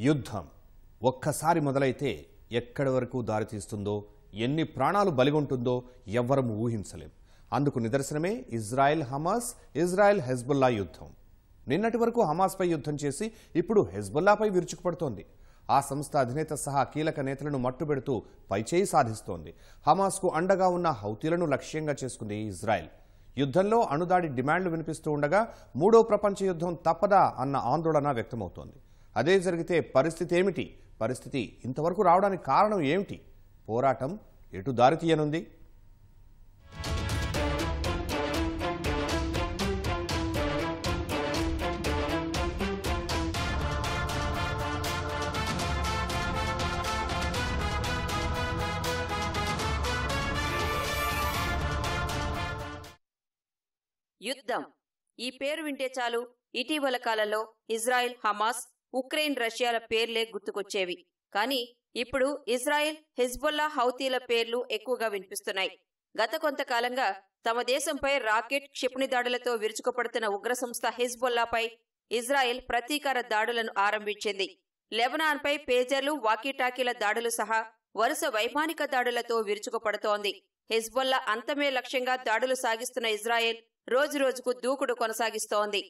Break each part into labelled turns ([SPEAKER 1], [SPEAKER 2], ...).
[SPEAKER 1] యుద్ధం ఒక్కసారి మొదలైతే ఎక్కడి వరకు దారితీస్తుందో, ఎన్ని ప్రాణాలు బలిగొంటుందో ఎవ్వరం ఊహించలేం. అందుకు నిదర్శనమే ఇజ్రాయెల్ హమాస్, ఇజ్రాయెల్ హెజ్బుల్లా యుద్ధం. నిన్నటి వరకు హమాస్పై యుద్ధం చేసి ఇప్పుడు హెజ్బుల్లాపై విరుచుకుపడుతోంది. ఆ సంస్థ అధినేత సహా కీలక నేతలను మట్టుబెడుతూ పైచేయి సాధిస్తోంది. హమాస్కు అండగా ఉన్న హౌతీలను లక్ష్యంగా చేసుకుంది ఇజ్రాయెల్. యుద్ధంలో అణుదాడి డిమాండ్లు వినిపిస్తూ ఉండగా మూడో ప్రపంచ యుద్ధం తప్పదా అన్న ఆందోళన వ్యక్తమవుతోంది. అదే జరిగితే పరిస్థితి ఏమిటి? పరిస్థితి ఇంతవరకు రావడానికి కారణం ఏమిటి? పోరాటం ఎటు దారితీయనుంది?
[SPEAKER 2] యుద్ధం ఈ పేరు వింటే చాలు ఇటీవల కాలంలో ఇజ్రాయెల్ హమాస్, ఉక్రెయిన్ రష్యాల పేర్లే గుర్తుకొచ్చేవి. కానీ ఇప్పుడు ఇజ్రాయెల్ హెజ్బుల్లా హౌతీల పేర్లు ఎక్కువగా వినిపిస్తున్నాయి. గత కొంతకాలంగా తమ దేశంపై రాకెట్, క్షిపణి దాడులతో విరుచుకుపడుతున్న ఉగ్ర సంస్థ హెజ్బుల్లాపై ఇజ్రాయెల్ ప్రతీకార దాడులను ఆరంభించింది. లెబనాన్పై పేజర్లు, వాకీటాకీల దాడులు సహా వరుస వైమానిక దాడులతో విరుచుకుపడుతోంది. హెజ్బుల్లా అంతమే లక్ష్యంగా దాడులు సాగిస్తున్న ఇజ్రాయెల్ రోజురోజుకు దూకుడు కొనసాగిస్తోంది.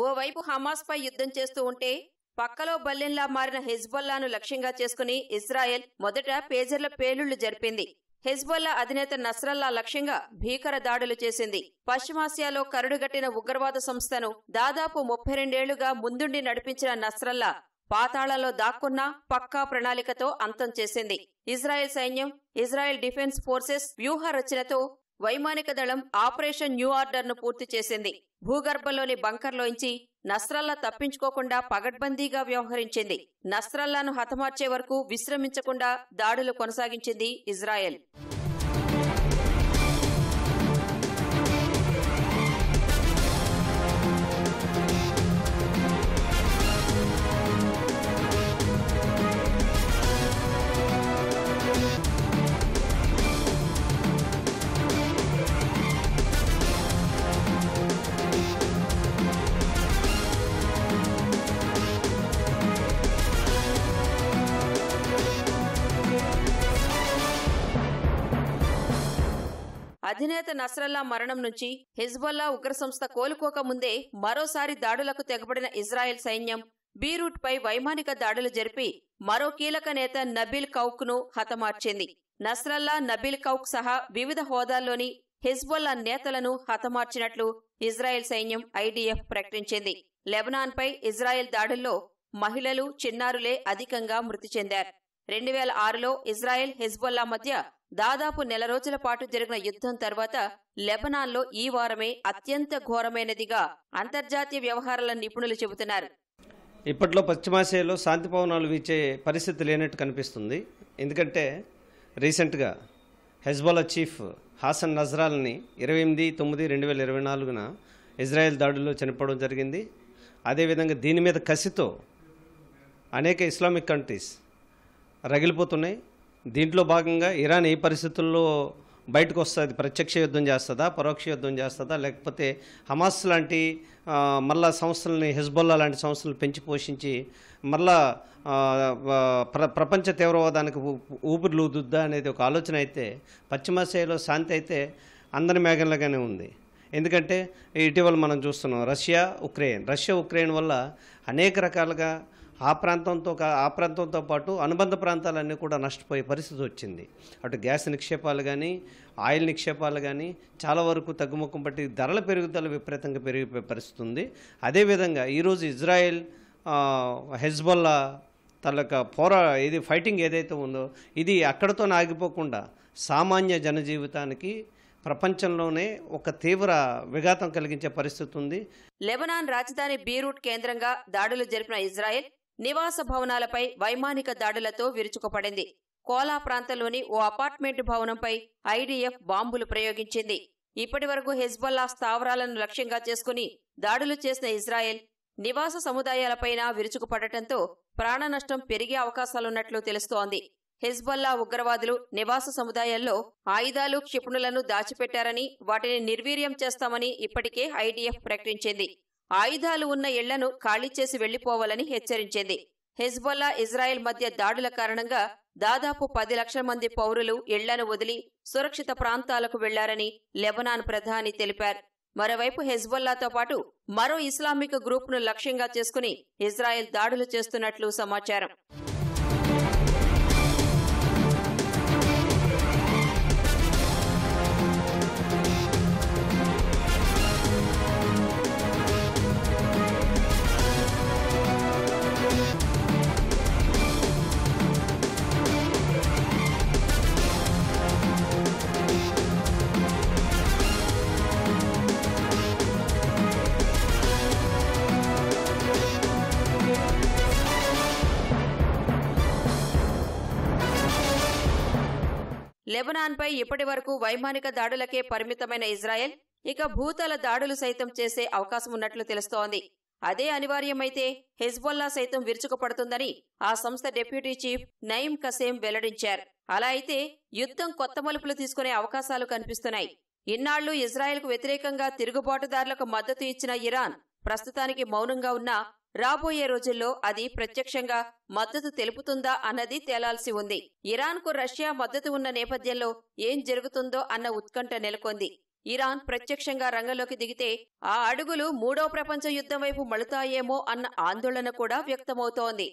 [SPEAKER 2] ఓవైపు హమాస్ పై యుద్ధం చేస్తూ ఉంటే పక్కలో బల్లెంలా మారిన హెజ్బుల్లాను లక్ష్యంగా చేసుకుని ఇజ్రాయెల్ మొదట పేజర్ల పేలుళ్లు జరిపింది. హెజ్బుల్లా అధినేత నస్రల్లా లక్ష్యంగా భీకర దాడులు చేసింది. పశ్చిమాసియాలో కరుడుగట్టిన ఉగ్రవాద సంస్థను దాదాపు 32 ఏళ్లుగా ముందుండి నడిపించిన నస్రల్లా పాతాళంలో దాక్కున్నా పక్కా ప్రణాళికతో అంతం చేసింది. ఇజ్రాయెల్ సైన్యం, ఇజ్రాయెల్ డిఫెన్స్ ఫోర్సెస్ వ్యూహ రచనతో వైమానిక దళం ఆపరేషన్ న్యూ ఆర్డర్ ను పూర్తి చేసింది. భూగర్భంలోని బంకర్లోంచి నస్రల్లా తప్పించుకోకుండా పగడ్బందీగా వ్యవహరించింది. నస్రల్లాను హతమార్చే వరకు విశ్రమించకుండా దాడులు కొనసాగించింది ఇజ్రాయెల్. అధినేత నస్రల్లా మరణం నుంచి హెజ్బుల్లా ఉగ్ర సంస్థ కోలుకోక ముందే మరోసారి దాడులకు తెగబడిన ఇజ్రాయెల్ సైన్యం బీరూట్ పై వైమానిక దాడులు జరిపి మరో కీలక నేత నబీల్ కౌక్ ను హతమార్చింది. నస్రల్లా, నబీల్ కౌక్ సహా వివిధ హోదాల్లోని హెజ్బుల్లా నేతలను హతమార్చినట్లు ఇజ్రాయెల్ సైన్యం ఐడిఎఫ్ ప్రకటించింది. లెబనాన్ పై ఇజ్రాయెల్ దాడుల్లో మహిళలు, చిన్నారులే అధికంగా మృతి చెందారు. 2006లో ఇజ్రాయెల్, హెజ్బుల్లా మధ్య దాదాపు నెల రోజుల పాటు జరిగిన యుద్ధం తర్వాత లెబనాన్లో ఈ వారమే అత్యంత ఘోరమైనదిగా అంతర్జాతీయ వ్యవహారాల నిపుణులు చెబుతున్నారు.
[SPEAKER 3] ఇప్పట్లో పశ్చిమాసియాలో శాంతి పవనాలు వీచే పరిస్థితి లేనట్టు కనిపిస్తుంది. ఎందుకంటే రీసెంట్గా హెజ్బుల్లా చీఫ్ హాసన్ నజ్రాల్ని 28/9/2024 ఇజ్రాయెల్ దాడుల్లో చనిపోవడం జరిగింది. అదేవిధంగా దీని మీద కసితో అనేక ఇస్లామిక్ కంట్రీస్ రగిలిపోతున్నాయి. దీంట్లో భాగంగా ఇరాన్ ఈ పరిస్థితుల్లో బయటకు వస్తుంది, ప్రత్యక్ష యుద్ధం చేస్తుందా, పరోక్ష యుద్ధం చేస్తుందా, లేకపోతే హమాస్ లాంటి మళ్ళా సంస్థలని, హెజ్బుల్లా లాంటి సంస్థలు పెంచి పోషించి మళ్ళా ప్రపంచ తీవ్రవాదానికి ఊపిరిలూదుద్దా అనేది ఒక ఆలోచన అయితే పశ్చిమాసియాలో శాంతి అయితే అందరి మేఘంలాగానే ఉంది. ఎందుకంటే ఇటీవల మనం చూస్తున్నాం రష్యా ఉక్రెయిన్ వల్ల అనేక రకాలుగా ఆ ప్రాంతంతో పాటు అనుబంధ ప్రాంతాలన్నీ కూడా నష్టపోయే పరిస్థితి వచ్చింది. అటు గ్యాస్ నిక్షేపాలు కానీ, ఆయిల్ నిక్షేపాలు కానీ చాలా వరకు తగ్గుముఖం పట్టి ధరల పెరుగుదల విపరీతంగా పెరిగిపోయే పరిస్థితి ఉంది. అదేవిధంగా ఈరోజు ఇజ్రాయెల్, హెజ్బుల్లా ఇది ఫైటింగ్ ఏదైతే ఉందో ఇది అక్కడతో ఆగిపోకుండా సామాన్య జనజీవితానికి ప్రపంచంలోనే ఒక తీవ్ర విఘాతం కలిగించే పరిస్థితి ఉంది.
[SPEAKER 2] లెబనాన్ రాజధాని బీరూట్ కేంద్రంగా దాడులు జరిపిన ఇజ్రాయెల్ నివాస భవనాలపై వైమానిక దాడులతో విరుచుకుపడింది. కోలా ప్రాంతంలోని ఓ అపార్ట్మెంట్ భవనంపై ఐడిఎఫ్ బాంబులు ప్రయోగించింది. ఇప్పటివరకు హెజ్బొల్లా స్థావరాలను లక్ష్యంగా చేసుకుని దాడులు చేసిన ఇజ్రాయెల్ నివాస సముదాయాలపైన విరుచుకుపడటంతో ప్రాణనష్టం పెరిగే అవకాశాలున్నట్లు తెలుస్తోంది. హెజ్బొల్లా ఉగ్రవాదులు నివాస సముదాయాల్లో ఆయుధాలు, క్షిపణులను దాచిపెట్టారని, వాటిని నిర్వీర్యం చేస్తామని ఇప్పటికే ఐడిఎఫ్ ప్రకటించింది. ఆయుధాలు ఉన్న ఇళ్లను ఖాళీ చేసి వెళ్లిపోవాలని హెచ్చరించింది. హెజ్బొల్లా, ఇజ్రాయెల్ మధ్య దాడుల కారణంగా దాదాపు 10 లక్షల మంది పౌరులు ఇళ్లను వదిలి సురక్షిత ప్రాంతాలకు వెళ్లారని లెబనాన్ ప్రధాని తెలిపారు. మరోవైపు హెజ్బొల్లాతో పాటు మరో ఇస్లామిక్ గ్రూప్ను లక్ష్యంగా చేసుకుని ఇజ్రాయెల్ దాడులు చేస్తున్నట్లు సమాచారం. లెబనాన్పై ఇప్పటివరకు వైమానిక దాడులకే పరిమితమైన ఇజ్రాయెల్ ఇక భూతల దాడులు సైతం చేసే అవకాశమున్నట్లు తెలుస్తోంది. అదే అనివార్యమైతే హెజ్బొల్లా సైతం విరుచుకుపడుతుందని ఆ సంస్థ డిప్యూటీ చీఫ్ నయీం కసేం వెల్లడించారు. అలా అయితే యుద్ధం కొత్త మలుపులు తీసుకునే అవకాశాలు కనిపిస్తున్నాయి. ఇన్నాళ్లు ఇజ్రాయెల్కు వ్యతిరేకంగా తిరుగుబాటుదారులకు మద్దతు ఇచ్చిన ఇరాన్ ప్రస్తుతానికి మౌనంగా ఉన్నా రాబోయే రోజుల్లో అది ప్రత్యక్షంగా మద్దతు తెలుపుతుందా అన్నది తేలాల్సి ఉంది. ఇరాన్కు రష్యా మద్దతు ఉన్న నేపథ్యంలో ఏం జరుగుతుందో అన్న ఉత్కంఠ నెలకొంది. ఇరాన్ ప్రత్యక్షంగా రంగంలోకి దిగితే ఆ అడుగులు మూడో ప్రపంచ యుద్ధం వైపు మలుతాయేమో అన్న ఆందోళన కూడా వ్యక్తమవుతోంది.